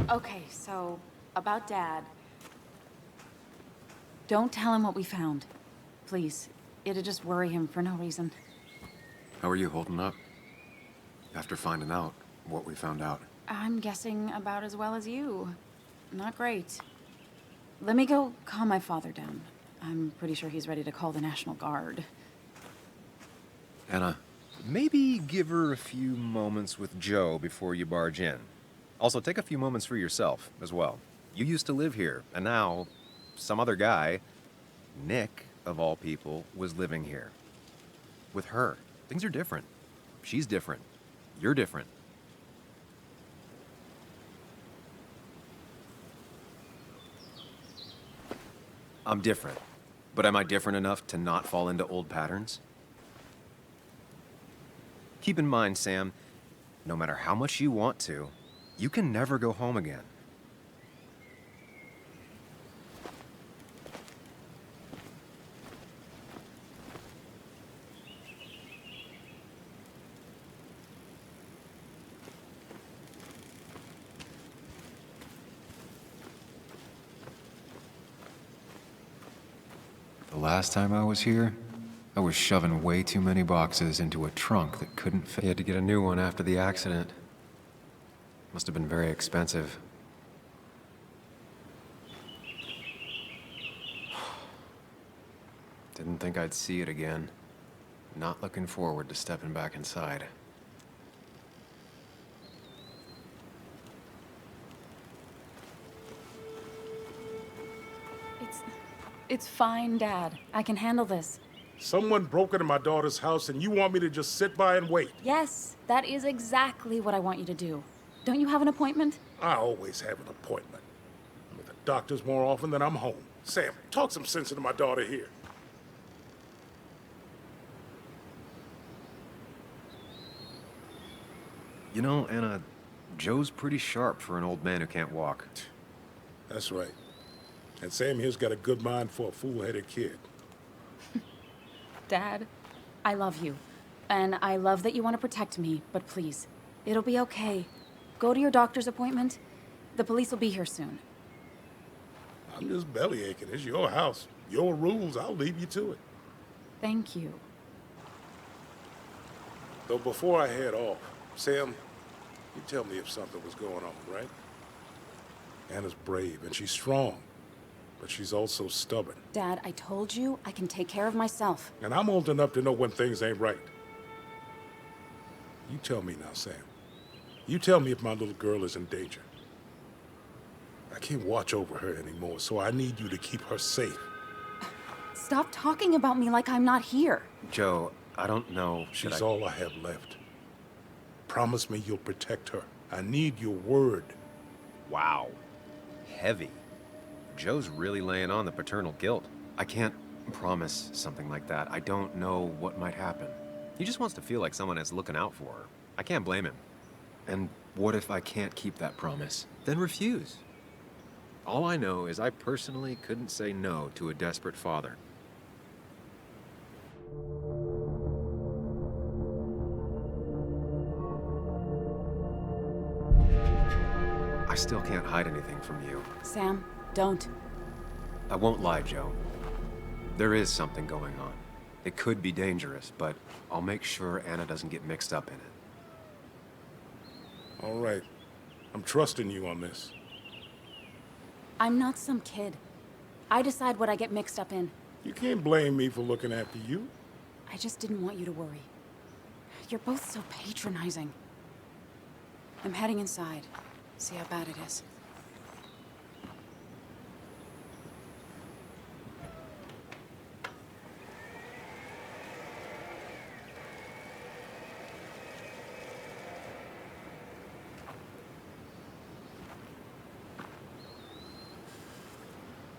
Okay, so, about Dad. Don't tell him what we found. Please. It'd just worry him for no reason. How are you holding up? After finding out what we found out. I'm guessing about as well as you. Not great. Let me go calm my father down. I'm pretty sure he's ready to call the National Guard. Anna, Maybe give her a few moments with Joe before you barge in. Also, take a few moments for yourself as well. You used to live here, and now some other guy, Nick, of all people, was living here. With her. Things are different. She's different. You're different. I'm different. But am I different enough to not fall into old patterns? Keep in mind, Sam, no matter how much you want to, you can never go home again. the last time I was here, I was shoving way too many boxes into a trunk that couldn't fit. He had to get a new one after the accident. Must have been very expensive. Didn't think I'd see it again. Not looking forward to stepping back inside. It's fine, Dad. I can handle this. Someone broke into my daughter's house and you want me to just sit by and wait? Yes, that is exactly what I want you to do. Don't you have an appointment? I always have an appointment. I'm at the doctor's more often than I'm home. Sam, talk some sense into my daughter here. You know, Anna, Joe's pretty sharp for an old man who can't walk. That's right. And Sam here's got a good mind for a fool-headed kid. Dad, I love you. And I love that you want to protect me, but please, it'll be okay. Go to your doctor's appointment. The police will be here soon. I'm just bellyaching. It's your house. Your rules. I'll leave you to it. Thank you. Though before I head off, Sam, you tell me if something was going on, right? Anna's brave and she's strong, but she's also stubborn. Dad, I told you I can take care of myself. And I'm old enough to know when things ain't right. You tell me now, Sam. You tell me if my little girl is in danger. I can't watch over her anymore, so I need you to keep her safe. Stop talking about me like I'm not here. Joe, I don't know. She's all I have left. Promise me you'll protect her. I need your word. Wow. Heavy. Joe's really laying on the paternal guilt. I can't promise something like that. I don't know what might happen. He just wants to feel like someone is looking out for her. I can't blame him. And what if I can't keep that promise? Then refuse. All I know is I personally couldn't say no to a desperate father. I still can't hide anything from you. Sam, don't. I won't lie, Joe. There is something going on. It could be dangerous, but I'll make sure Anna doesn't get mixed up in it. All right. I'm trusting you on this. I'm not some kid. I decide what I get mixed up in. You can't blame me for looking after you. I just didn't want you to worry. You're both so patronizing. I'm heading inside. See how bad it is.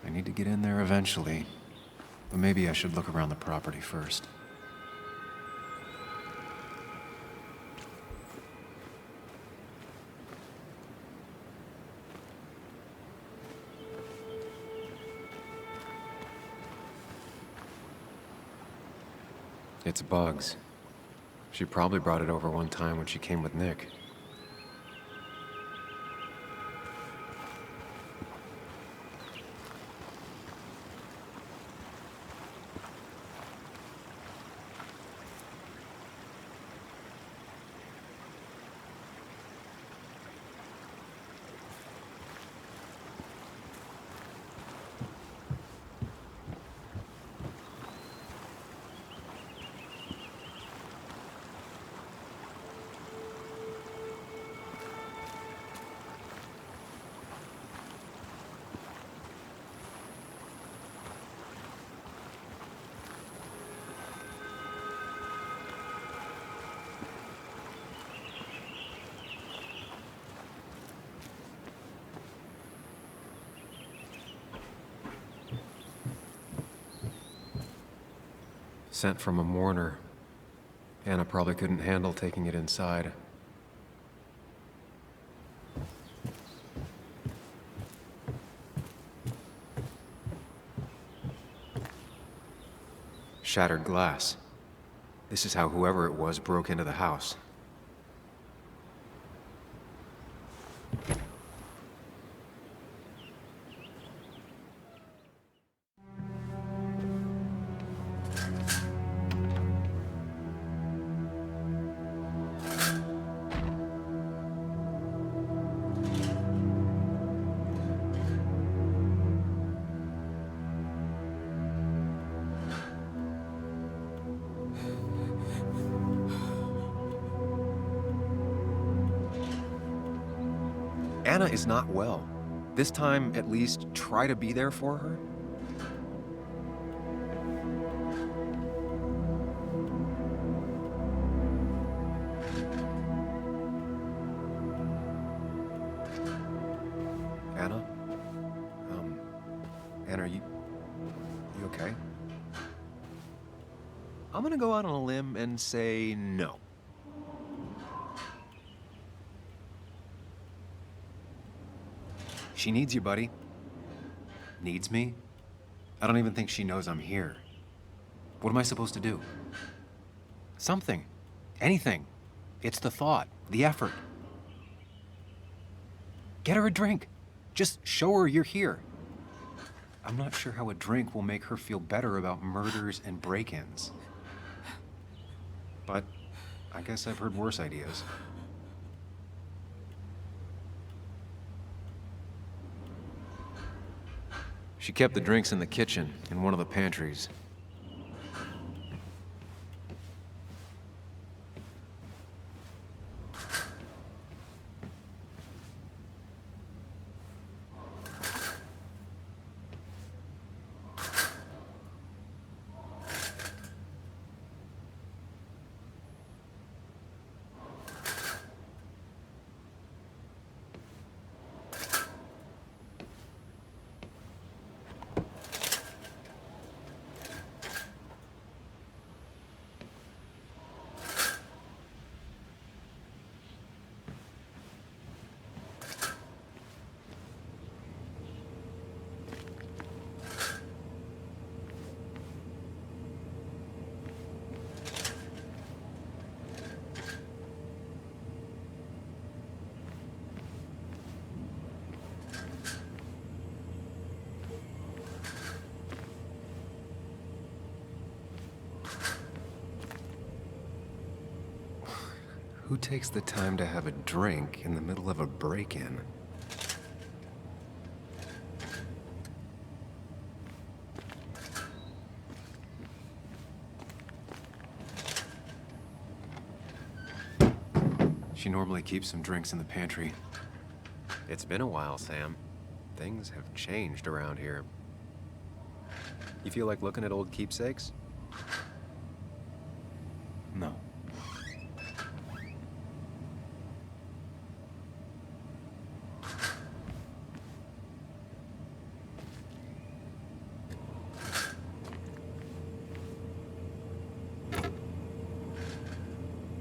I need to get in there eventually. But maybe I should look around the property first. It's Bugs. She probably brought it over one time when she came with Nick. Sent from a mourner. Anna probably couldn't handle taking it inside. Shattered glass. This is how whoever it was broke into the house. Anna is not well. This time, at least, try to be there for her. Anna? Anna, are you okay? I'm gonna go out on a limb and say no. She needs you, buddy. Needs me? I don't even think she knows I'm here. What am I supposed to do? Something. Anything. It's the thought, the effort. Get her a drink. Just show her you're here. I'm not sure how a drink will make her feel better about murders and break-ins. But I guess I've heard worse ideas. She kept the drinks in the kitchen, in one of the pantries. Who takes the time to have a drink in the middle of a break-in? She normally keeps some drinks in the pantry. It's been a while, Sam. Things have changed around here. You feel like looking at old keepsakes? No.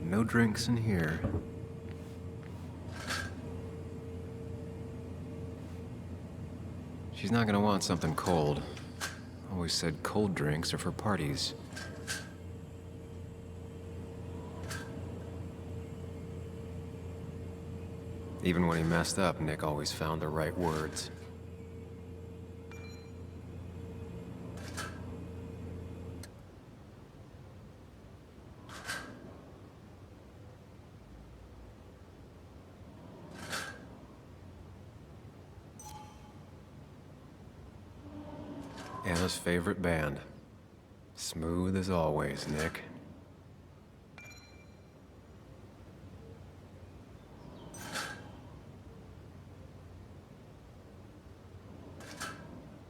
No drinks in here. She's not gonna want something cold. Always said cold drinks are for parties. Even when he messed up, Nick always found the right words. Anna's favorite band. Smooth as always, Nick.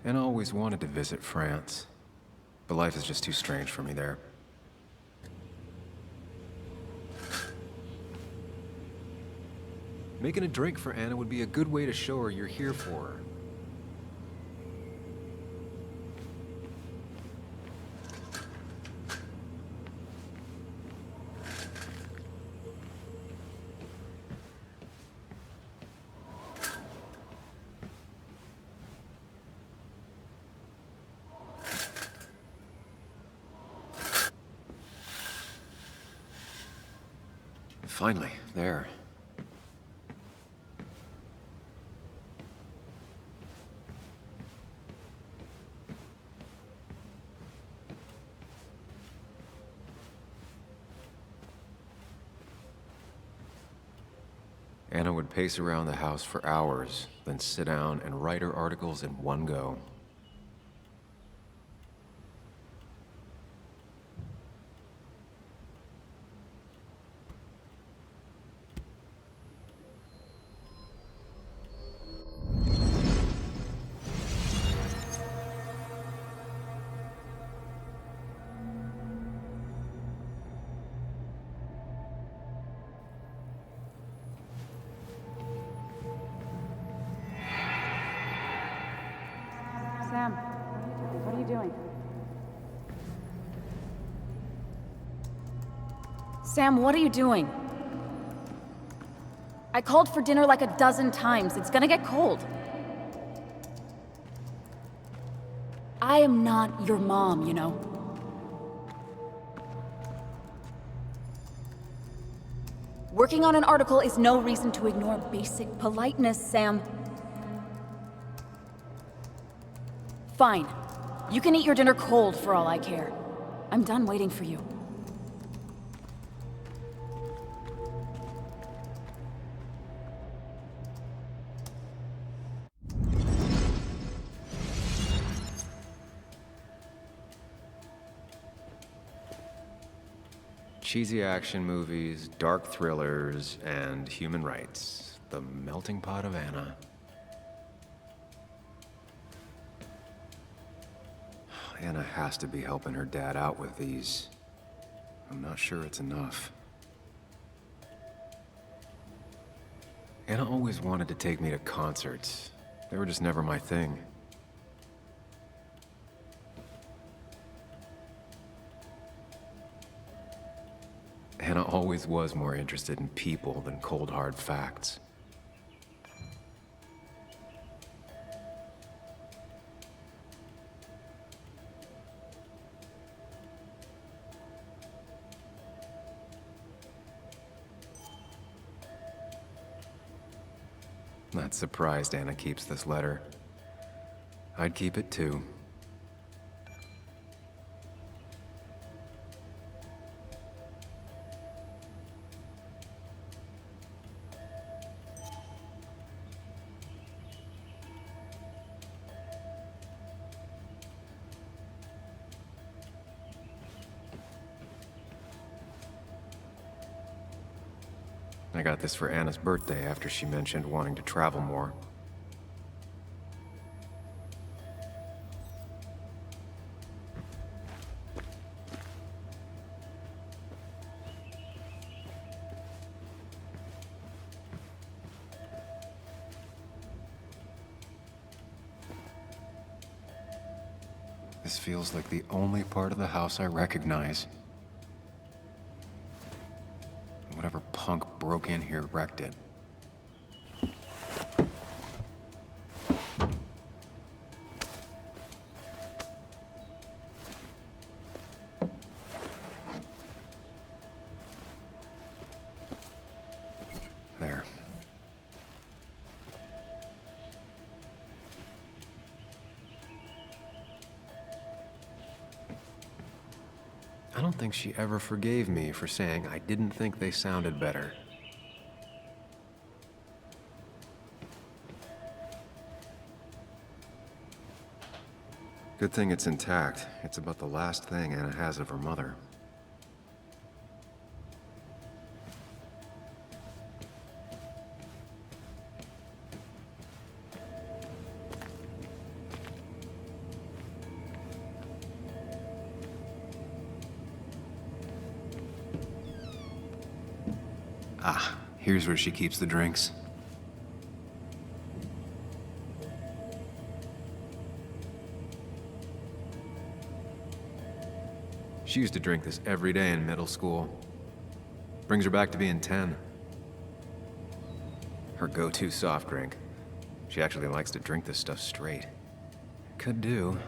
Anna always wanted to visit France, but life is just too strange for me there. Making a drink for Anna would be a good way to show her you're here for her. Finally, there. Anna would pace around the house for hours, then sit down and write her articles in one go. Sam, what are you doing? Sam, what are you doing? I called for dinner like a dozen times. It's gonna get cold. I am not your mom, you know. Working on an article is no reason to ignore basic politeness, Sam. Fine. You can eat your dinner cold for all I care. I'm done waiting for you. Cheesy action movies, dark thrillers, and human rights. The melting pot of Anna. Anna has to be helping her dad out with these. I'm not sure it's enough. Anna always wanted to take me to concerts. They were just never my thing. Anna always was more interested in people than cold, hard facts. Not surprised Anna keeps this letter. I'd keep it too. I got this for Anna's birthday after she mentioned wanting to travel more. This feels like the only part of the house I recognize. Whatever punk broke in here wrecked it. There. I don't think she ever forgave me for saying I didn't think they sounded better. Good thing it's intact. It's about the last thing Anna has of her mother. Ah, here's where she keeps the drinks. She used to drink this every day in middle school. Brings her back to being 10. Her go-to soft drink. She actually likes to drink this stuff straight. Could do.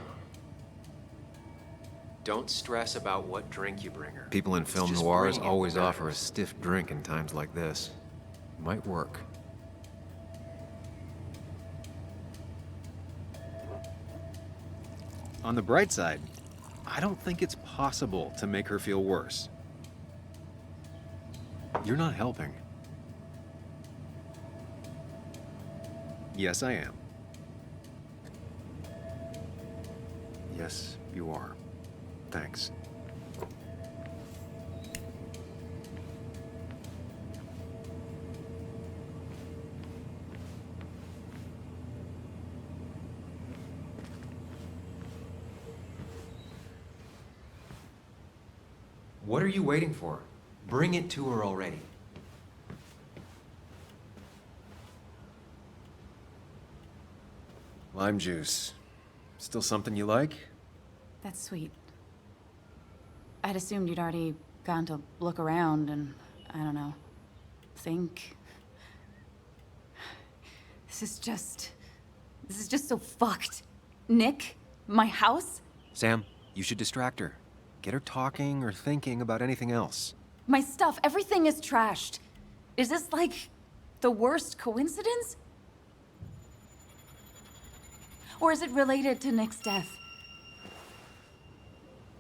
Don't stress about what drink you bring her. People in It's film just noirs bring it always matters. offer a stiff drink in times like this. Might work. On the bright side, I don't think it's possible to make her feel worse. You're not helping. Yes, I am. Yes, you are. Thanks. What are you waiting for? Bring it to her already. Lime juice. Still something you like? That's sweet. I'd assumed you'd already gone to look around and, I don't know, think. This is just so fucked. Nick? My house? Sam, you should distract her. Get her talking or thinking about anything else. My stuff, everything is trashed. Is this like the worst coincidence? Or is it related to Nick's death?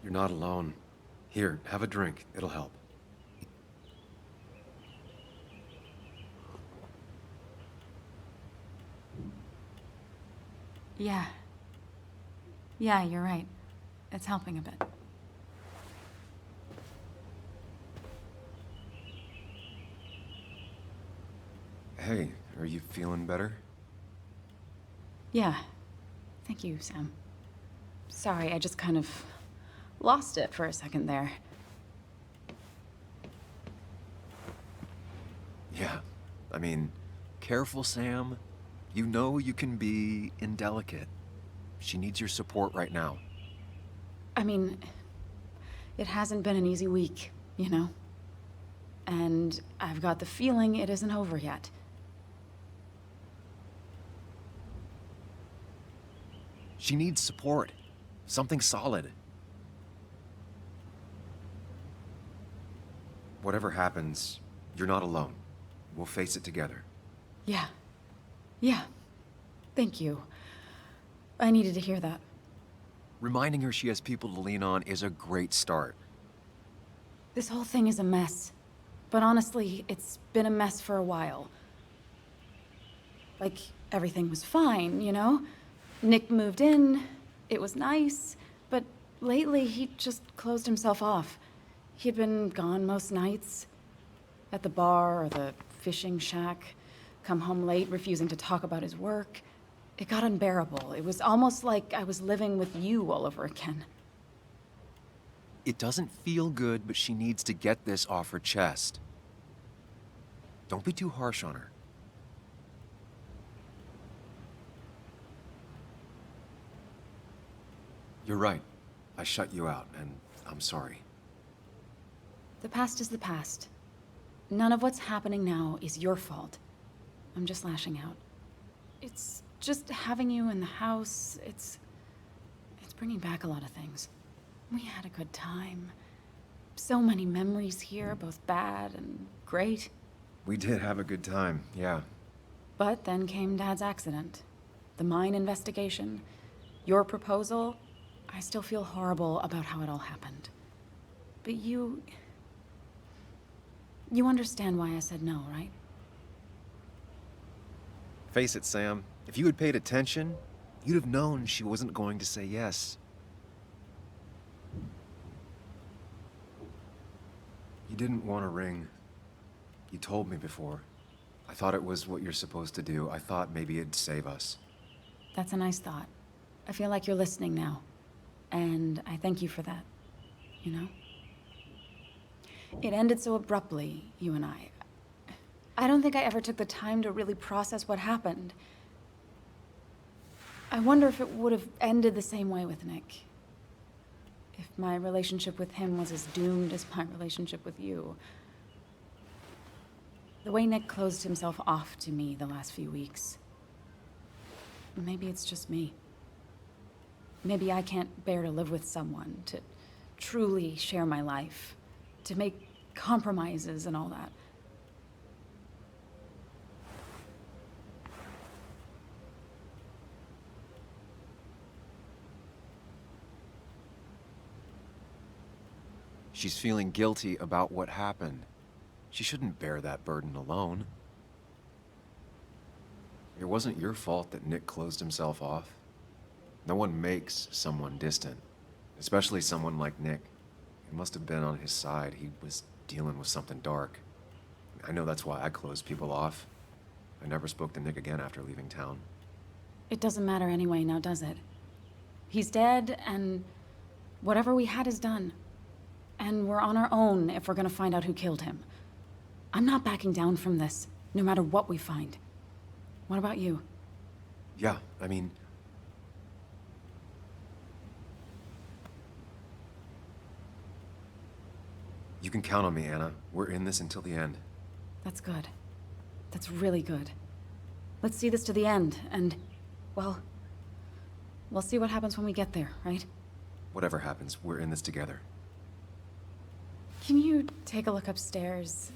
You're not alone. Here, have a drink. It'll help. Yeah. Yeah, you're right. It's helping a bit. Hey, are you feeling better? Yeah. Thank you, Sam. Sorry, I just kind of lost it for a second there. Yeah. I mean, careful, Sam. You know you can be indelicate. She needs your support right now. I mean, it hasn't been an easy week, you know? And I've got the feeling it isn't over yet. She needs support. Something solid. Whatever happens, you're not alone. We'll face it together. Yeah. Yeah. Thank you. I needed to hear that. Reminding her she has people to lean on is a great start. This whole thing is a mess. But honestly, it's been a mess for a while. Like, everything was fine, you know? Nick moved in, it was nice, but lately he just closed himself off. He'd been gone most nights. At the bar or the fishing shack. Come home late, refusing to talk about his work. It got unbearable. It was almost like I was living with you all over again. It doesn't feel good, but she needs to get this off her chest. Don't be too harsh on her. You're right. I shut you out, and I'm sorry. The past is the past. None of what's happening now is your fault. I'm just lashing out. It's just having you in the house, it's bringing back a lot of things. We had a good time. So many memories here, both bad and great. We did have a good time, yeah. But then came Dad's accident. The mine investigation. Your proposal. I still feel horrible about how it all happened. But you understand why I said no, right? Face it, Sam. If you had paid attention, you'd have known she wasn't going to say yes. You didn't want a ring. You told me before. I thought it was what you're supposed to do. I thought maybe it'd save us. That's a nice thought. I feel like you're listening now. And I thank you for that. You know? It ended so abruptly, you and I. I don't think I ever took the time to really process what happened. I wonder if it would have ended the same way with Nick. If my relationship with him was as doomed as my relationship with you. The way Nick closed himself off to me the last few weeks. Maybe it's just me. Maybe I can't bear to live with someone, to truly share my life, to make compromises and all that. She's feeling guilty about what happened. She shouldn't bear that burden alone. It wasn't your fault that Nick closed himself off. No one makes someone distant, especially someone like Nick. It must have been on his side. He was dealing with something dark. I know that's why I closed people off. I never spoke to Nick again after leaving town. It doesn't matter anyway, now does it? He's dead, and whatever we had is done. And we're on our own if we're gonna find out who killed him. I'm not backing down from this, no matter what we find. What about you? Yeah, I mean... You can count on me, Anna. We're in this until the end. That's good. That's really good. Let's see this to the end, and, well, we'll see what happens when we get there, right? Whatever happens, we're in this together. Can you take a look upstairs?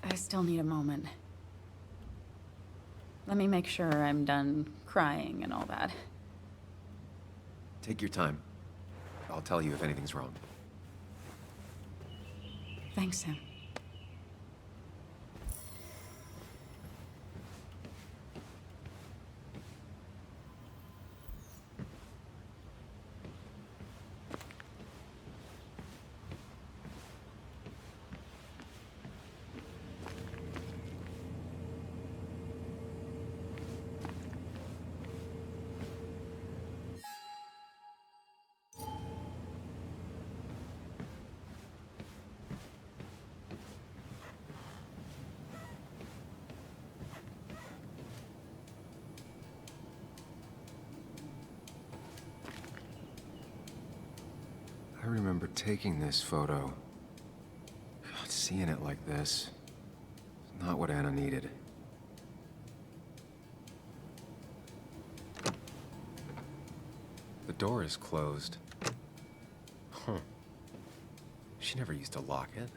I still need a moment. Let me make sure I'm done crying and all that. Take your time. I'll tell you if anything's wrong. Thanks, Sam. I remember taking this photo. God, seeing it like this. It's not what Anna needed. The door is closed. Huh. She never used to lock it.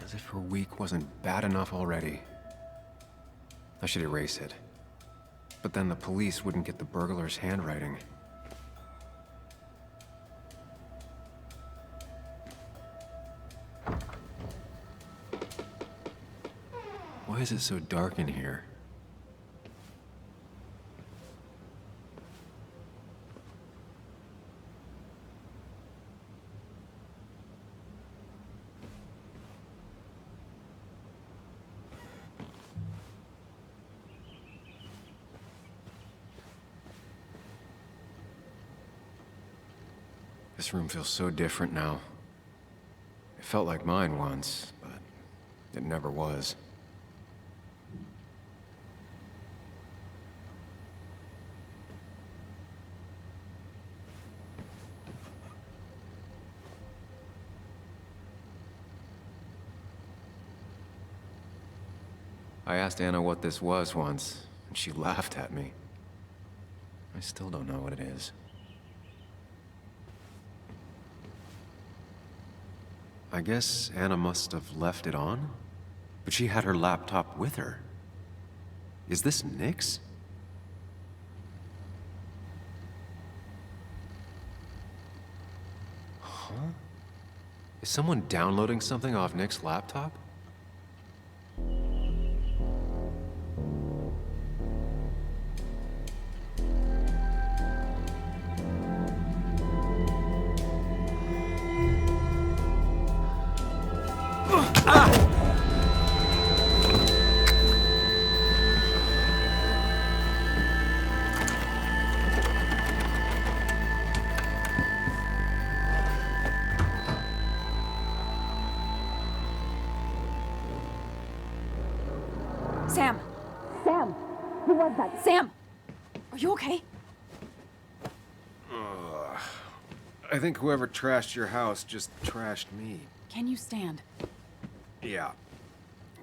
As if her week wasn't bad enough already. I should erase it. But then the police wouldn't get the burglar's handwriting. Why is it so dark in here? This room feels so different now. It felt like mine once, but it never was. I asked Anna what this was once, and she laughed at me. I still don't know what it is. I guess Anna must have left it on, but she had her laptop with her. Is this Nick's? Huh? Is someone downloading something off Nick's laptop? Sam! Sam! was that? Sam! Are you okay? I think whoever trashed your house just trashed me. Can you stand? Yeah.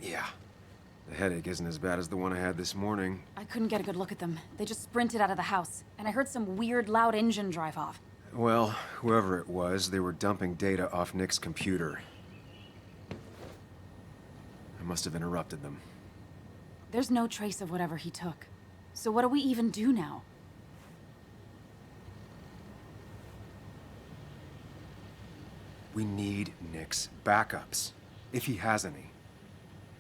The headache isn't as bad as the one I had this morning. I couldn't get a good look at them. They just sprinted out of the house, and I heard some weird, loud engine drive off. Well, whoever it was, they were dumping data off Nick's computer. I must have interrupted them. There's no trace of whatever he took. So what do we even do now? We need Nick's backups, if he has any.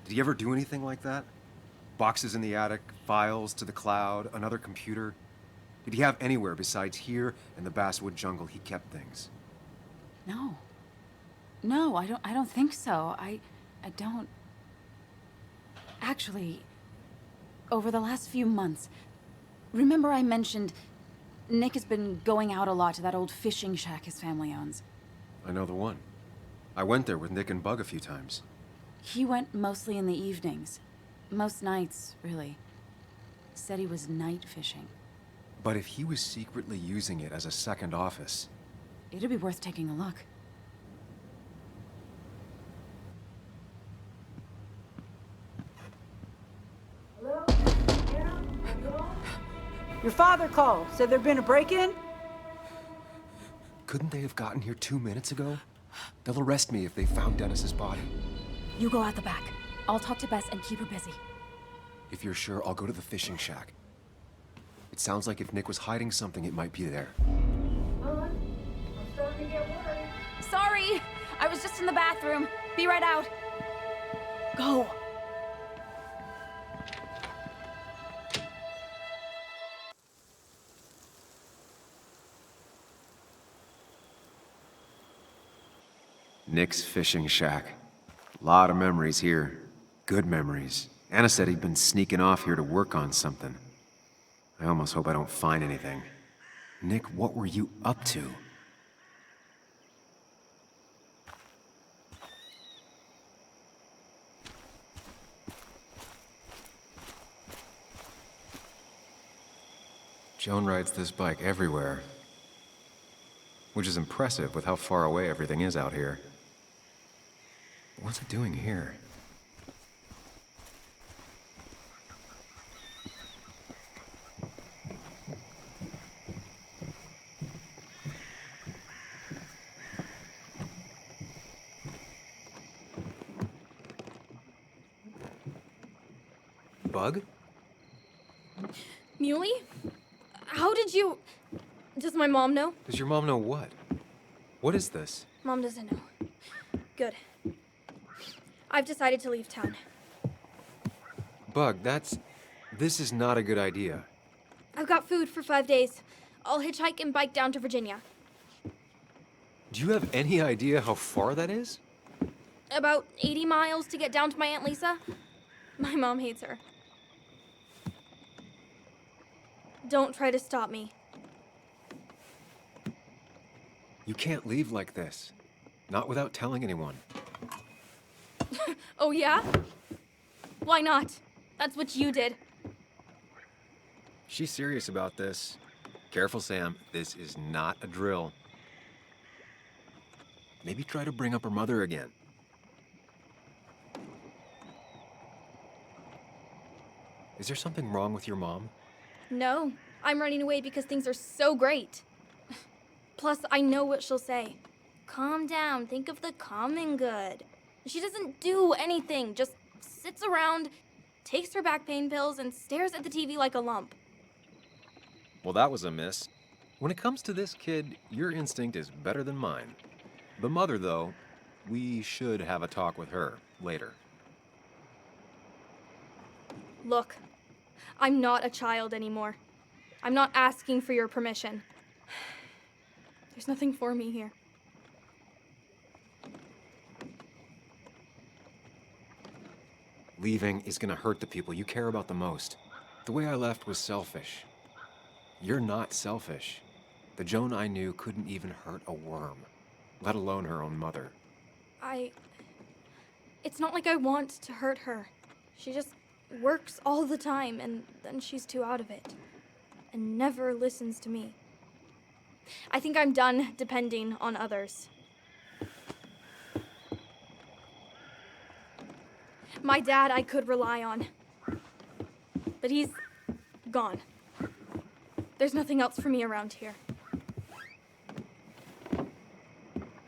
Did he ever do anything like that? Boxes in the attic, files to the cloud, another computer? Did he have anywhere besides here and the basswood jungle he kept things? No. No, I don't think so. I don't... Actually, over the last few months, remember I mentioned Nick has been going out a lot to that old fishing shack his family owns. I know the one. I went there with Nick and Bug a few times. He went mostly in the evenings. Most nights, really. Said he was night fishing. But if he was secretly using it as a second office... It'd be worth taking a look. Hello? Yeah? Hello? Your father called. Said there'd been a break-in? Couldn't they have gotten here 2 minutes ago? They'll arrest me if they found Dennis's body. You go out the back. I'll talk to Bess and keep her busy. If you're sure, I'll go to the fishing shack. It sounds like if Nick was hiding something, it might be there. I'm starting to get worried. Sorry! I was just in the bathroom. Be right out. Go. Nick's fishing shack. Lot of memories here. Good memories. Anna said he'd been sneaking off here to work on something. I almost hope I don't find anything. Nick, what were you up to? Joan rides this bike everywhere. Which is impressive with how far away everything is out here. What's it doing here? Bug? Muley? How did you... Does my mom know? Does your mom know what? What is this? Mom doesn't know. Good. I've decided to leave town. Bug, this is not a good idea. I've got food for 5 days. I'll hitchhike and bike down to Virginia. Do you have any idea how far that is? About 80 miles to get down to my Aunt Lisa. My mom hates her. Don't try to stop me. You can't leave like this. Not without telling anyone. Oh, yeah? Why not? That's what you did. She's serious about this. Careful, Sam. This is not a drill. Maybe try to bring up her mother again. Is there something wrong with your mom? No, I'm running away because things are so great. Plus, I know what she'll say. Calm down, think of the common good. She doesn't do anything, just sits around, takes her back pain pills, and stares at the TV like a lump. Well, that was a miss. When it comes to this kid, your instinct is better than mine. The mother, though, we should have a talk with her later. Look, I'm not a child anymore. I'm not asking for your permission. There's nothing for me here. Leaving is gonna hurt the people you care about the most. The way I left was selfish. You're not selfish. The Joan I knew couldn't even hurt a worm, let alone her own mother. It's not like I want to hurt her. She just works all the time, and then she's too out of it, and never listens to me. I think I'm done depending on others. My dad I could rely on, but he's gone. There's nothing else for me around here.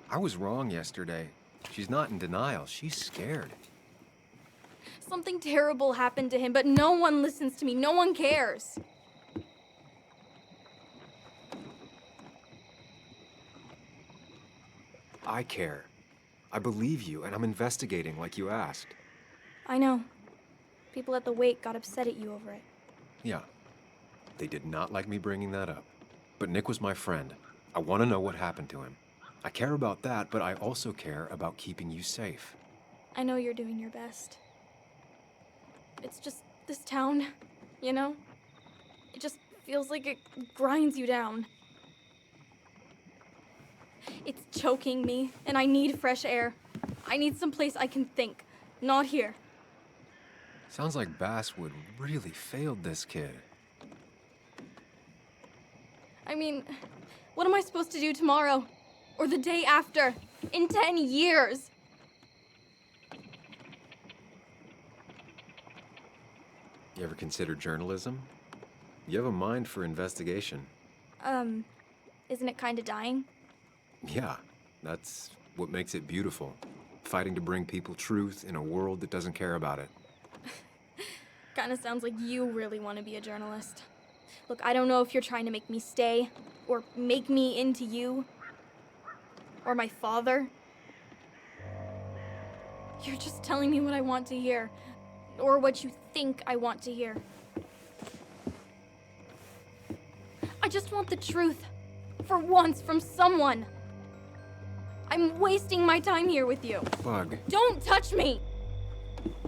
I was wrong yesterday. She's not in denial. She's scared. Something terrible happened to him, but no one listens to me. No one cares. I care. I believe you, and I'm investigating like you asked. I know. People at the wake got upset at you over it. Yeah. They did not like me bringing that up. But Nick was my friend. I want to know what happened to him. I care about that, but I also care about keeping you safe. I know you're doing your best. It's just this town, you know? It just feels like it grinds you down. It's choking me, and I need fresh air. I need some place I can think, not here. Sounds like Basswood really failed this kid. I mean, what am I supposed to do tomorrow? Or the day after? In 10 years? You ever consider journalism? You have a mind for investigation. Isn't it kinda dying? Yeah, that's what makes it beautiful. Fighting to bring people truth in a world that doesn't care about it. Kinda sounds like you really want to be a journalist. Look, I don't know if you're trying to make me stay, or make me into you, or my father. You're just telling me what I want to hear, or what you think I want to hear. I just want the truth, for once, from someone. I'm wasting my time here with you. Bug. Don't touch me!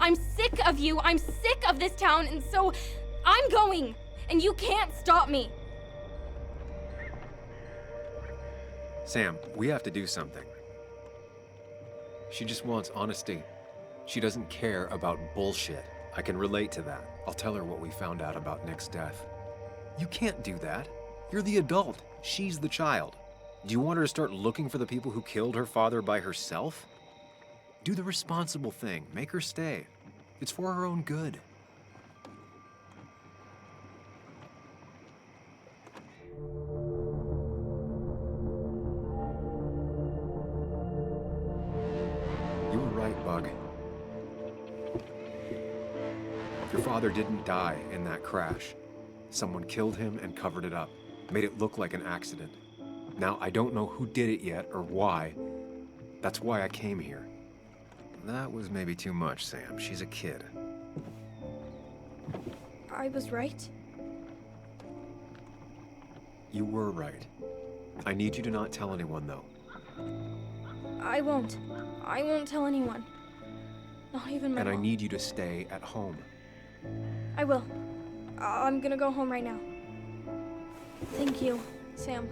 I'm sick of you, I'm sick of this town, and so I'm going, and you can't stop me. Sam, we have to do something. She just wants honesty. She doesn't care about bullshit. I can relate to that. I'll tell her what we found out about Nick's death. You can't do that. You're the adult. She's the child. Do you want her to start looking for the people who killed her father by herself? Do the responsible thing. Make her stay. It's for her own good. You were right, Bug. Your father didn't die in that crash. Someone killed him and covered it up, made it look like an accident. Now, I don't know who did it yet or why. That's why I came here. That was maybe too much, Sam. She's a kid. I was right? You were right. I need you to not tell anyone, though. I won't. I won't tell anyone. Not even my And I mom. need you to stay at home. I will. I'm gonna go home right now. Thank you, Sam.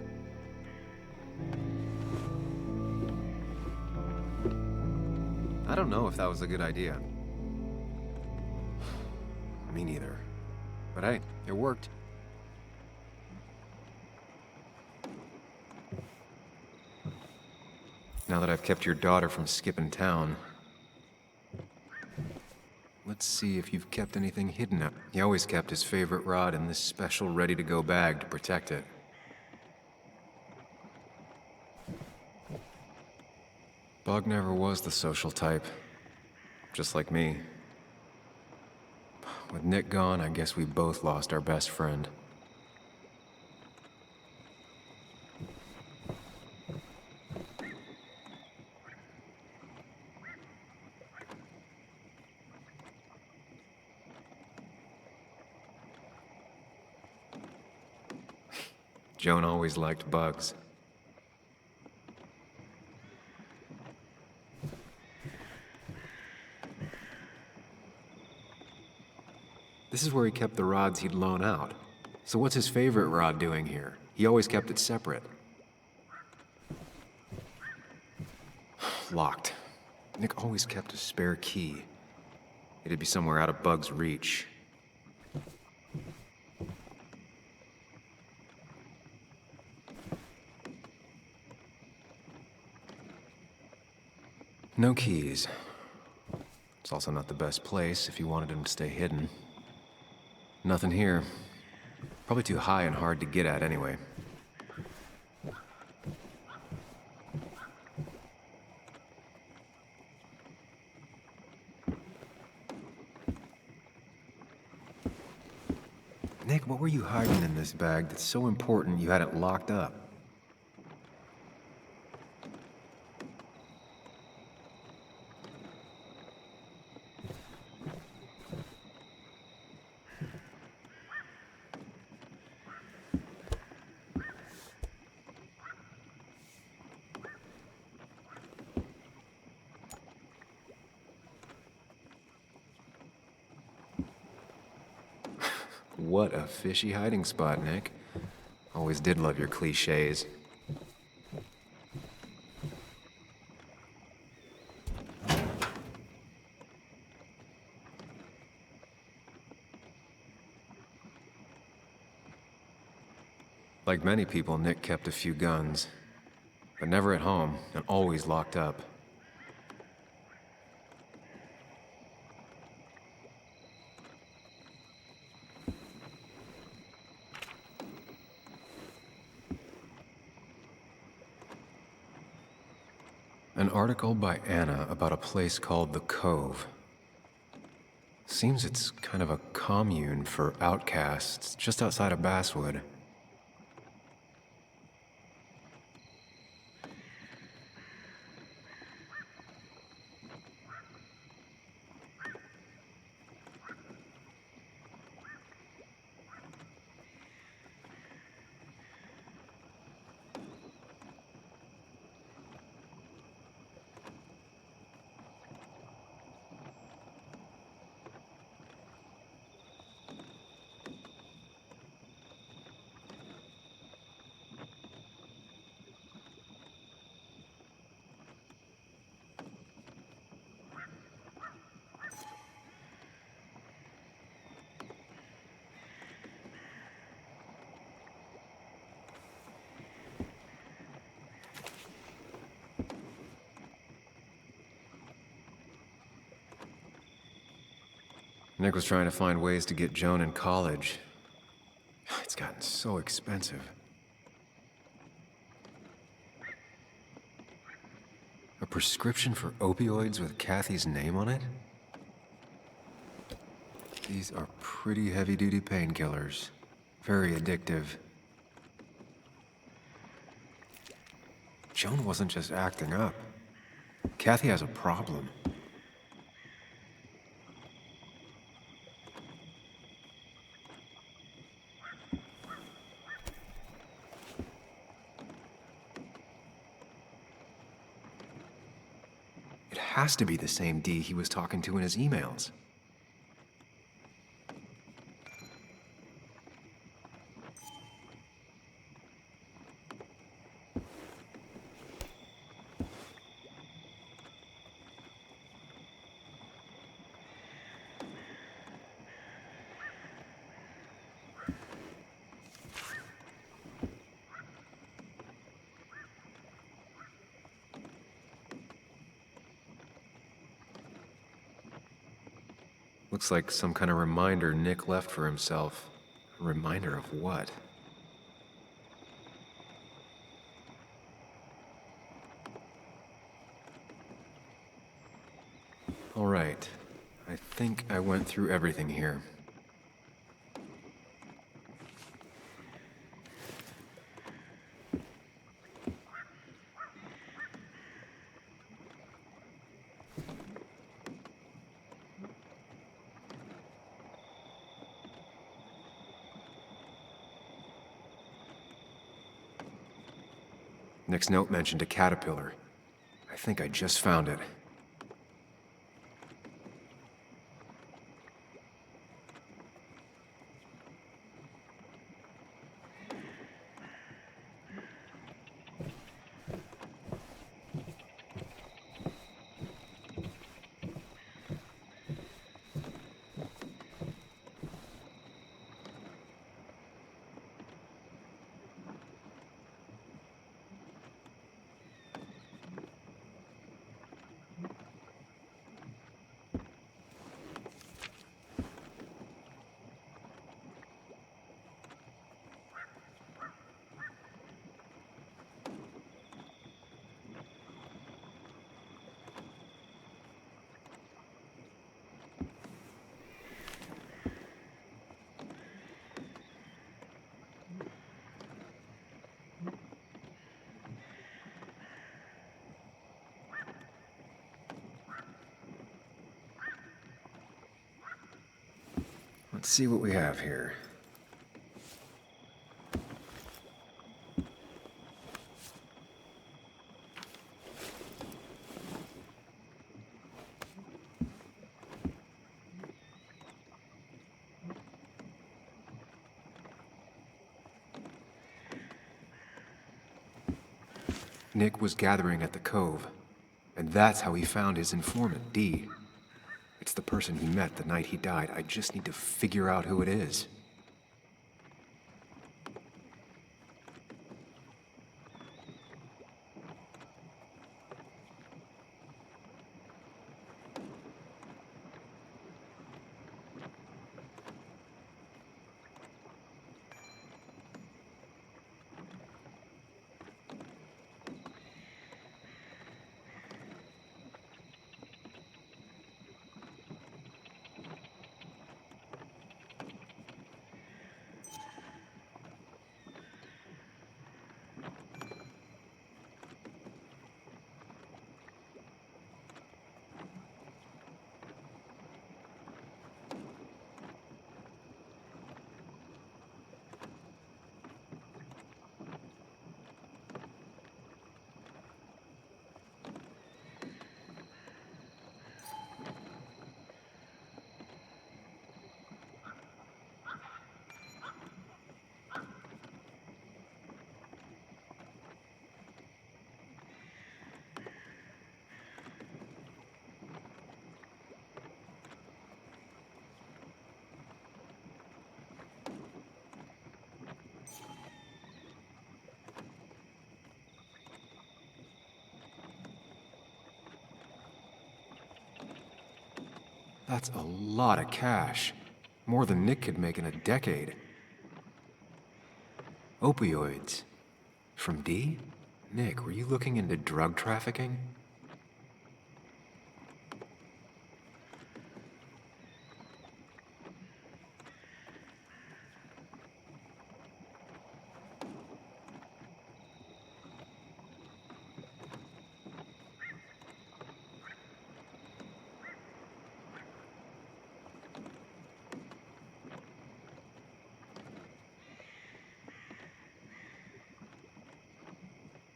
I don't know if that was a good idea. Me neither. But hey, it worked. Now that I've kept your daughter from skipping town, let's see if you've kept anything hidden up. He always kept his favorite rod in this special ready-to-go bag to protect it. Bug never was the social type, just like me. With Nick gone, I guess we both lost our best friend. Joan always liked bugs. This is where he kept the rods he'd loan out. So what's his favorite rod doing here? He always kept it separate. Locked. Nick always kept a spare key. It'd be somewhere out of Bug's reach. No keys. It's also not the best place if you wanted him to stay hidden. Nothing here. Probably too high and hard to get at anyway. Nick, what were you hiding in this bag that's so important you had it locked up? What a fishy hiding spot, Nick. Always did love your cliches. Like many people, Nick kept a few guns, but never at home and always locked up. An article by Anna about a place called the Cove. Seems it's kind of a commune for outcasts just outside of Basswood. Nick was trying to find ways to get Joan in college. It's gotten so expensive. A prescription for opioids with Kathy's name on it? These are pretty heavy-duty painkillers. Very addictive. Joan wasn't just acting up. Kathy has a problem. It has to be the same D he was talking to in his emails. Looks like some kind of reminder Nick left for himself. A reminder of what? All right. I think I went through everything here. Nick's note mentioned a caterpillar. I think I just found it. see what we have here. Nick was gathering at the cove, and that's how he found his informant, Dee. It's the person he met the night he died. I just need to figure out who it is. That's a lot of cash. More than Nick could make in a decade. Opioids. From Dee? Nick, were you looking into drug trafficking?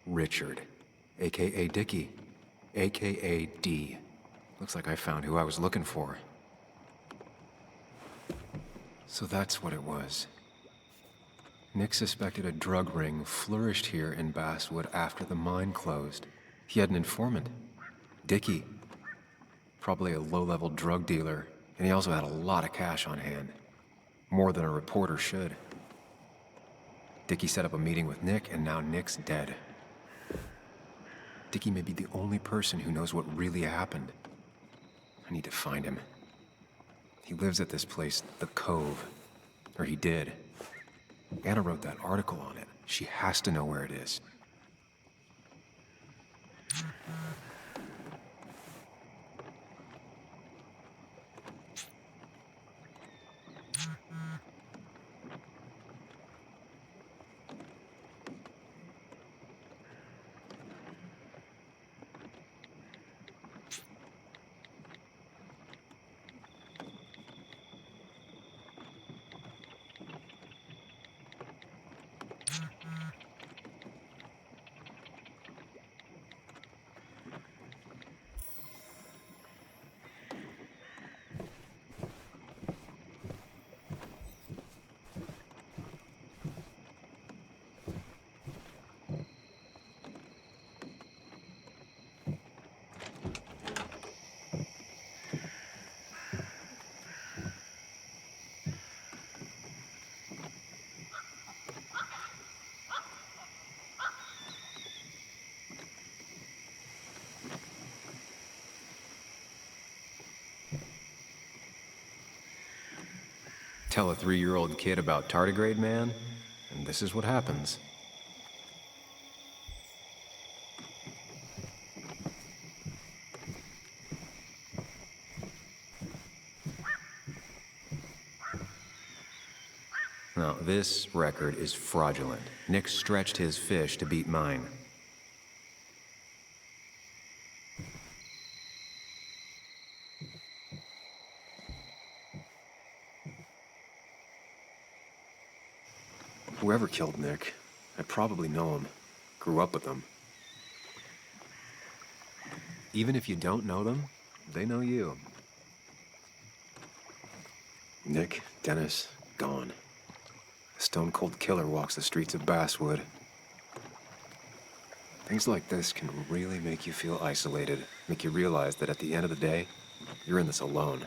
Richard, aka Dickie, aka D. Looks like I found who I was looking for. So that's what it was. Nick suspected a drug ring flourished here in Basswood after the mine closed. He had an informant, Dickie. Probably a low-level drug dealer, and he also had a lot of cash on hand. More than a reporter should. Dickie set up a meeting with Nick, and now Nick's dead. Dickie may be the only person who knows what really happened. I need to find him. He lives at this place, the Cove. Or he did. Anna wrote that article on it. She has to know where it is. Tell a 3-year-old kid about tardigrade man, and this is what happens. Now, this record is fraudulent. Nick stretched his fish to beat mine. Whoever killed Nick, I probably know him. Grew up with them. Even if you don't know them, they know you. Nick, Dennis, gone. A stone-cold killer walks the streets of Basswood. Things like this can really make you feel isolated, make you realize that at the end of the day, you're in this alone.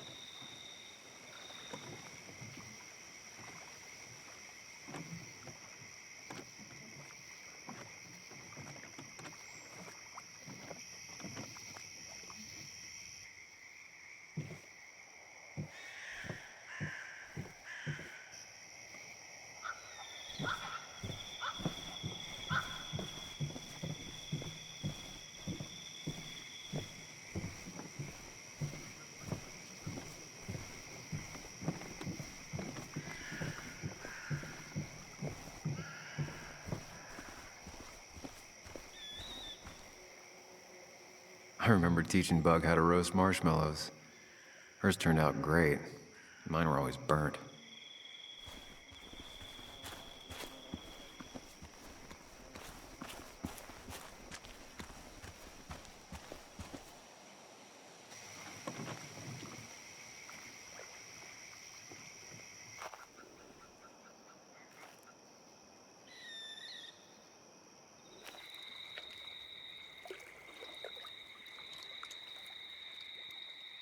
I remember teaching Bug how to roast marshmallows. Hers turned out great. Mine were always burnt.